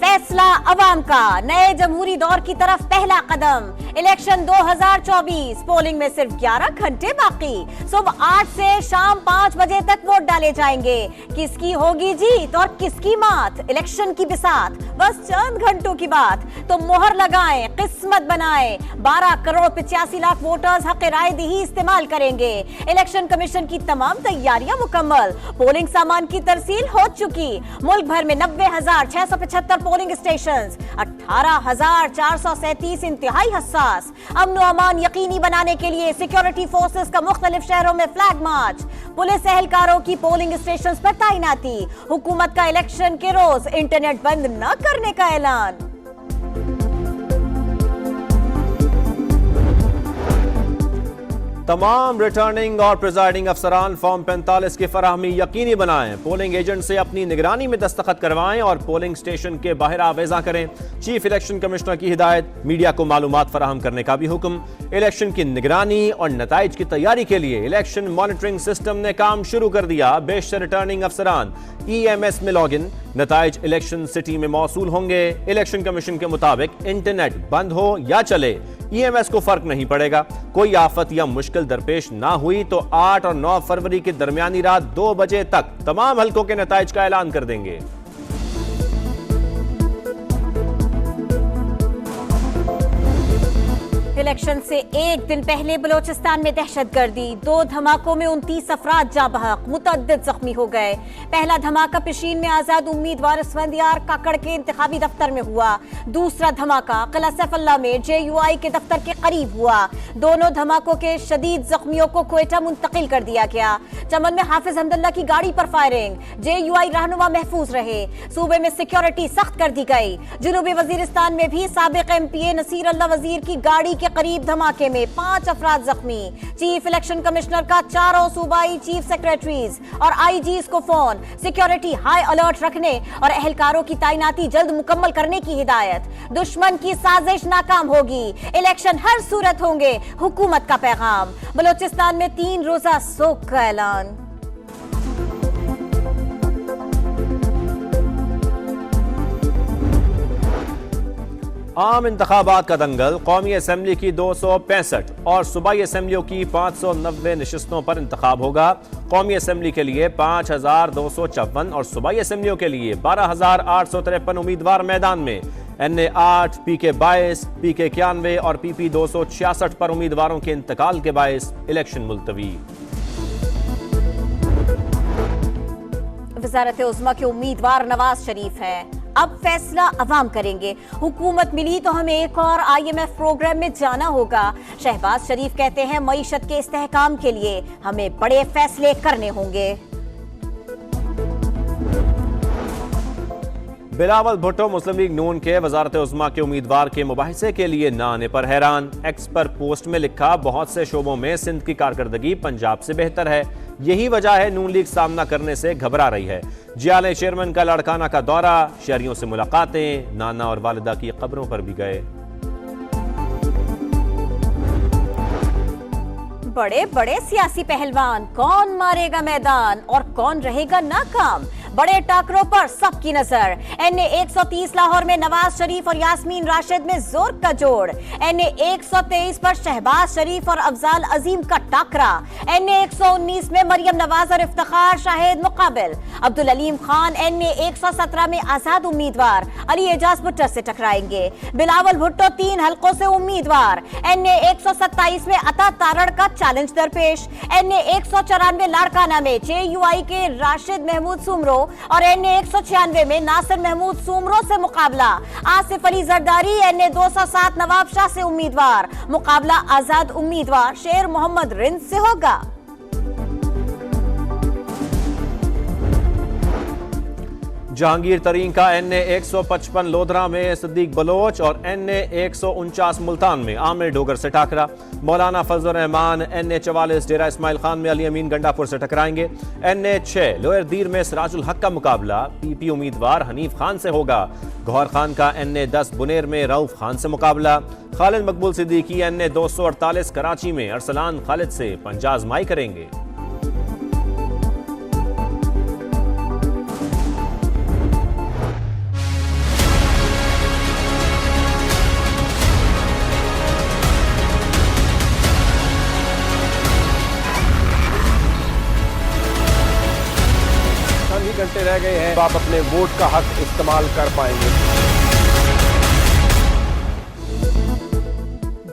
फैसला अवाम का, नए जमहूरी दौर की तरफ पहला कदम। इलेक्शन 2024, पोलिंग में सिर्फ 11 घंटे बाकी। सुबह 8 से शाम 5 बजे तक वोट डाले जाएंगे। किसकी होगी जीत और किसकी मात, इलेक्शन की बिसात बस चंद घंटों की बात। तो मोहर लगाएं, किस्मत बनाएं। 12 करोड़ 85 लाख वोटर्स हक राय दही इस्तेमाल करेंगे। इलेक्शन कमीशन की तमाम तैयारियां मुकम्मल, पोलिंग सामान की तरसील हो चुकी। मुल्क भर में 90,675 पोलिंग स्टेशंस, 18,437 इंतहाई हसास। अमन व अमान यकीनी बनाने के लिए सिक्योरिटी फोर्सेस का मुख्तलिफ शहरों में फ्लैग मार्च। पुलिस एहलकारों की पोलिंग स्टेशंस पर तैनाती। हुकूमत का इलेक्शन के रोज इंटरनेट बंद न करने का ऐलान। तमाम रिटर्निंग और प्रिजाइडिंग अफसरान फॉर्म 45 की फराहमी यकीनी बनाएं। पोलिंग एजेंट से अपनी निगरानी में दस्तखत करवाएं और पोलिंग स्टेशन के बाहर आवेजा करें। चीफ इलेक्शन कमिश्नर की हिदायत, मीडिया को मालूमात फराहम करने का भी हुक्म। इलेक्शन की निगरानी और नताइज की तैयारी के लिए इलेक्शन मॉनिटरिंग सिस्टम ने काम शुरू कर दिया। बेशतर रिटर्निंग अफसरान EMS में लॉग इन, नताइज इलेक्शन सिटी में मौसूल होंगे। इलेक्शन कमीशन के मुताबिक इंटरनेट बंद हो या चले, EMS को फर्क नहीं पड़ेगा। कोई आफत या मुश्किल दरपेश ना हुई तो 8 और 9 फरवरी की दरमियानी रात 2 बजे तक तमाम हलकों के नताइज का ऐलान कर देंगे। इलेक्शन से एक दिन पहले बलोचिस्तान में दहशतगर्दी, 2 धमाकों में 29 अफराद जाँ बहक, मुतअद्दिद जख्मी हो गए। पहला धमाका पिशीन में आजाद उम्मीदवार इसफंदियार काकड़ के इंतखाबी दफ्तर में हुआ। दूसरा धमाका किला सैफुल्लाह में JUI के दफ्तर के करीब हुआ। दोनों धमाकों के शदीद जख्मियों को क्वेटा मुंतकिल कर दिया गया। चमन में हाफिज हमदल्ला की गाड़ी पर फायरिंग, JUI रहनुमा महफूज रहे। सूबे में सिक्योरिटी सख्त कर दी गई। जनूबी वजीरिस्तान में भी साबिक MPA नसीर अल्लाह वजीर की गाड़ी के करीब धमाके में 5 अफराद जख्मी। चीफ इलेक्शन कमिश्नर का 4 सूबाई चीफ सेक्रेटरीज और IGs को फोन, सिक्योरिटी हाई अलर्ट रखने और एहलकारों की तैनाती जल्द मुकम्मल करने की हिदायत। दुश्मन की साजिश नाकाम होगी, इलेक्शन हर सूरत होंगे, हुकूमत का पैगाम। बलोचिस्तान में 3 रोजा सोग का ऐलान। आम इंतखाबात का दंगल, कौमी असम्बली की 265 और सूबाई असम्बलियों की 590 नशिस्तों पर इंतखाब होगा। कौमी असम्बली के लिए 5254 और सूबाई असम्बलियों के लिए 12853 उम्मीदवार मैदान में। NA 8, PK 22, PK 91 और PP 266 पर उम्मीदवारों के इंतकाल के बायस इलेक्शन मुलतवी। वज़ारत उज़्मा के उम्मीदवार नवाज शरीफ है। अब फैसला अवाम करेंगे। हुकूमत मिली तो हमें एक और IMF प्रोग्राम में जाना होगा। शहबाज शरीफ कहते हैं मईशत के इस्तेहकाम के लिए हमें बड़े फैसले करने होंगे। बिलावल भुट्टो मुस्लिम लीग नून के वज़ारत उज़्मा के उम्मीदवार के मुबाहिसे के लिए न आने पर हैरान। एक्स पर पोस्ट में लिखा, बहुत से शोबों में सिंध की कारकर्दगी पंजाब से बेहतर है। यही वजह है नून लीग सामना करने से घबरा रही है। जियाले चेयरमैन का लाड़काना का दौरा, शहरियों से मुलाकातें, नाना और वालिदा की कब्रों पर भी गए। बड़े बड़े सियासी पहलवान, कौन मारेगा मैदान और कौन रहेगा नाकाम, बड़े टाकरों पर सबकी नजर। NA 130 लाहौर में नवाज शरीफ और यास्मीन राशिद में जोर का जोड़। NA 123 पर शहबाज शरीफ और अफजाल अजीम का टाकरा। NA 119 में मरियम नवाज और इफ्तिखार शाहिद मुकाबिल। अब्दुल अलीम खान NA 117 में आजाद उम्मीदवार अली एजाज भुट्टो से टकराएंगे। बिलावल भुट्टो 3 हलकों से उम्मीदवार। NA 127 में अता तारड़ का चैलेंज दरपेश। NA 194 लाड़काना में JUI के राशिद महमूद सुमरो और NA 196 में नासिर महमूद सुमरो से मुकाबला। आसिफ अली जरदारी NA 207 नवाब शाह से उम्मीदवार। मुकाबला आजाद उम्मीदवार शेर मोहम्मद रिंद से होगा। जहांगीर तरीन का NA 155 लोधरा में सिद्दीक बलोच और NA 149 मुल्तान में आमिर डोगर से टाकरा। मौलाना फजल रहमान NA 44 डेरा इस्माइल खान में अली अमीन गंडापुर से टकराएंगे। NA 6 लोअर दीर में सिराजुल हक का मुकाबला PP उम्मीदवार हनीफ खान से होगा। गौहर खान का NA 10 बुनेर में रऊफ खान से मुकाबला। खालिद मकबूल सिद्दीकी NA 248 कराची में अरसलान खालिद से पंजा आजमाई करेंगे। घंटे रह गए हैं तो आप अपने वोट का हक इस्तेमाल कर पाएंगे।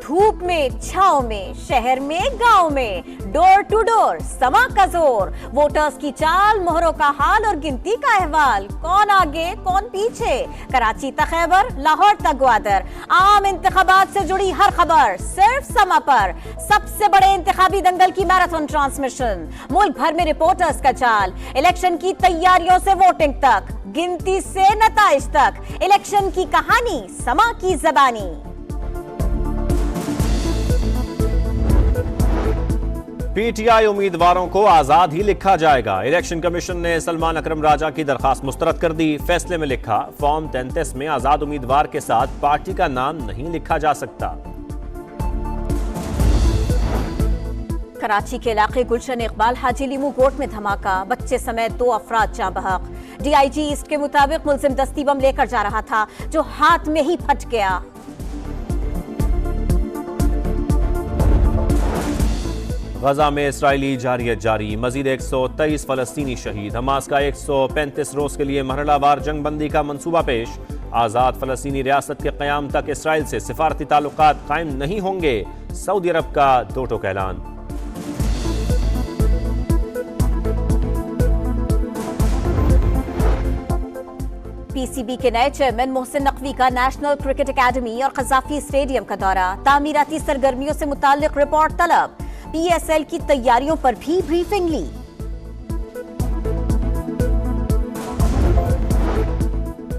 धूप में, छांव में, शहर में, गांव में, डोर टू डोर समा का जोर, वोटर्स की चाल, मोहरों का हाल और गिनती का अहवाल, कौन आगे कौन पीछे, कराची तक खैबर, लाहौर तक ग्वादर, आम इंतखाबात से जुड़ी हर खबर सिर्फ समा पर। सबसे बड़े इंतखाबी दंगल की मैराथन ट्रांसमिशन, मुल्क भर में रिपोर्टर्स का चाल, इलेक्शन की तैयारियों से वोटिंग तक, गिनती से नताइज तक, इलेक्शन की कहानी समा की जबानी। पीटीआई उम्मीदवारों को आजाद ही लिखा जाएगा। इलेक्शन कमीशन ने सलमान अकरम राजा की दरखास्त मुस्तरद कर दी। फैसले में लिखा, फॉर्म 33 में आजाद उम्मीदवार के साथ पार्टी का नाम नहीं लिखा जा सकता। कराची के इलाके गुलशन इकबाल हाजी लीमू कोर्ट में धमाका, बच्चे समेत 2 अफराद जाँ बहक। डीआईजी ईस्ट के मुताबिक मुलजिम दस्ती बम लेकर जा रहा था जो हाथ में ही फट गया। गजा में इसराइली जारियत जारी, मजीद 123 फलस्तीनी शहीद। हमास का 135 रोज के लिए मरहलावार जंग बंदी का मंसूबा पेश। आजाद फलस्तीनी रियासत के क़याम तक इसराइल से सिफारती ताल्लुकात कायम नहीं होंगे। सऊदी अरब का दो टोक ऐलान। पीसीबी के नए चेयरमैन मोहसिन नकवी का नेशनल क्रिकेट एकेडमी और कजाफी स्टेडियम का दौरा, तामीराती सरगर्मियों से मुताल्लिक रिपोर्ट तलब। पीएसएल की तैयारियों पर भी ब्रीफिंग ली।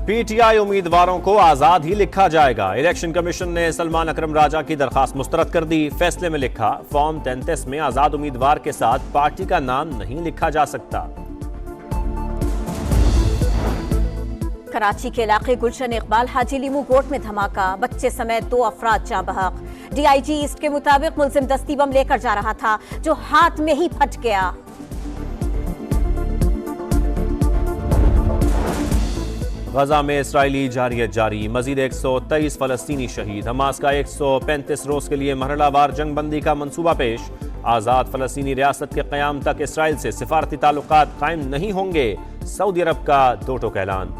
पीटीआई उम्मीदवारों को आजाद ही लिखा जाएगा। इलेक्शन कमीशन ने सलमान अकरम राजा की दरखास्त मुस्तरद कर दी। फैसले में लिखा, फॉर्म 33 में आजाद उम्मीदवार के साथ पार्टी का नाम नहीं लिखा जा सकता। कराची के इलाके गुलशन इकबाल हाजी लीमू कोर्ट में धमाका, बच्चे समेत 2 अफराद जाँ बहक। डीआईजी ईस्ट के मुताबिक मुलजिम दस्ती बम लेकर जा रहा था जो हाथ में ही फट गया। गजा में इसराइली जारियत जारी, मजीद 123 फलस्तीनी शहीद। हमास का 135 रोज के लिए मरहलावार जंग बंदी का मंसूबा पेश। आजाद फलस्तीनी रियासत के क़याम तक इसराइल से सिफारती ताल्लुकात कायम नहीं होंगे। सऊदी अरब का दो टोक ऐलान।